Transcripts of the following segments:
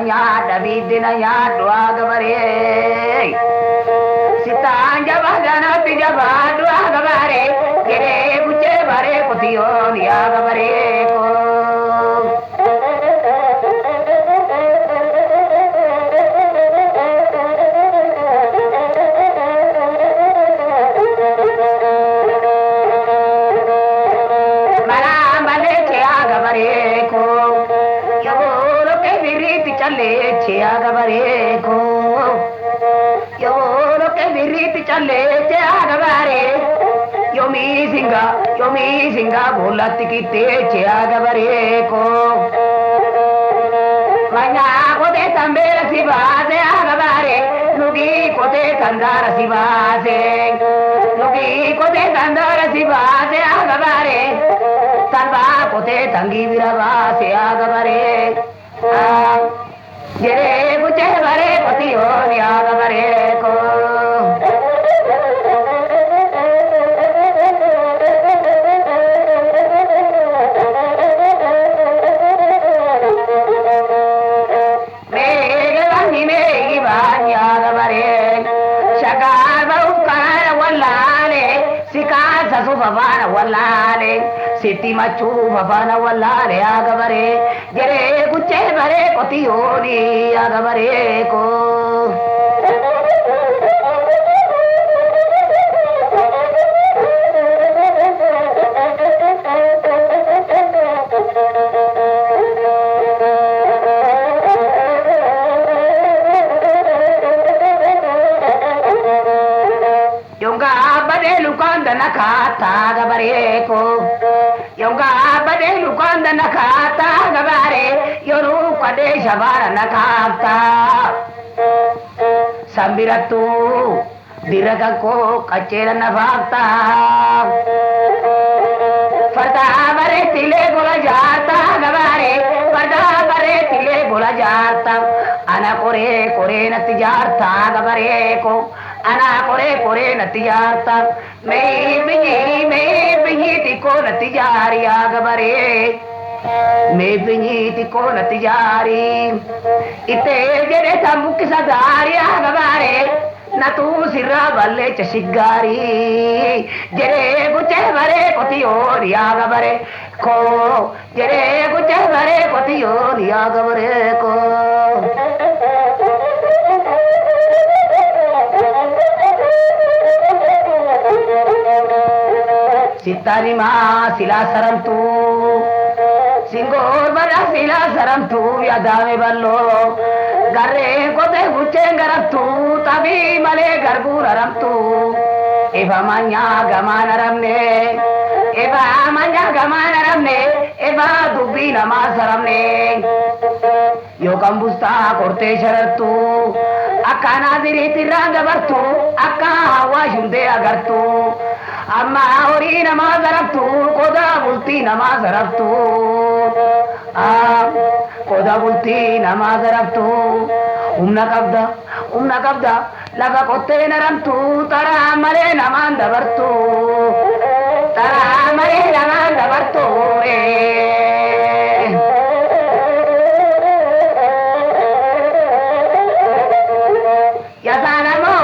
nyaadha biddina nyaadhu agabaree sitaan jabaadhanatti jabaadhu agabaree jedhee buchee baree qotiyoon agabaree koo. Yomi singa bolatti kitte chea gabare ko manya kote tambera sibase agabare nugi kote kandara sibase nugi kote kandara sibase agabare talba kote tangi virabase agabare jere buche bare pati ho agabare ko. Babana wallale siti machu babana wallale agabare jere guche bare kotiyoni agabare ko nakata gabare ko yonga bade lukanda nakata gabare yoru kade shabara nakata sambiratu diraga ko kachera nafata farda bare tile gola jata gabare farda bare tile gola jata ana kore natijarta gabare ko ana kore natijarta मैं बिही को नतिजारी आगबरे मैं बिही को नतिजारी इते जरे मुख सदारी आगबरे न तू सिरा बल्ले चशिगारी जरे गुचे भरे कोती और आगबरे को जरे गुचे भरे कोती और आगबरे को सितारी माँ सिला सरम तू सिंगोर बड़ा सिला सरम तू यादावे बल्लो गरे कोते गुचे गरम तू तभी मले गरबूर रम तू एवा मान्या गमान रमने एवा मान्या गमान रमने एवा दुबी नमाज रमने यो कंबुस्ता कोर्ते शरर तू अक्का नादिरी तिरंग बरतू अक्का हवा शुंदे अगर तू अम्मा औरी नमाज रफ्तू कोदा बुलती नमाज रफ्तू कोदा बुलती नमाज रफ्तू उम्ना कब्दा लगा कोते नरमतू तरा मरे नमान दबरतू तरा मरे नमान दबरतू रे यसालमो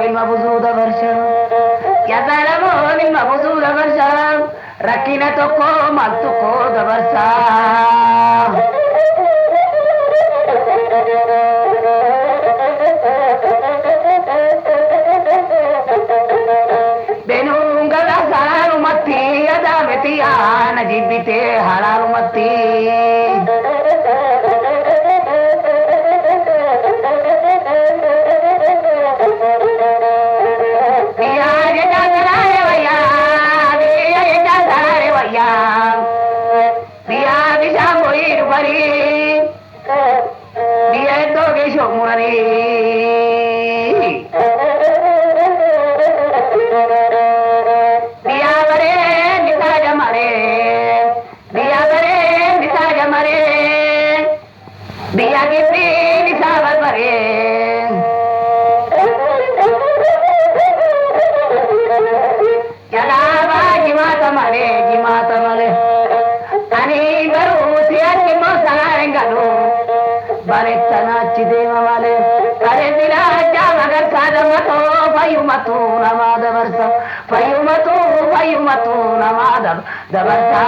इल्मा बुजुद वर्ष यसालमो इल्मा बुजुद वर्ष रकीना तो को मत्तु को दवर्षा बेनुंगला सारू मत्ती यदा बेतिया नजीबिते हलारू मत्ती bareettanachi deema malee kare dilaacha magar saadamatoo fayyumatu namaa dabarsa fayyumatu namaa dabarsa.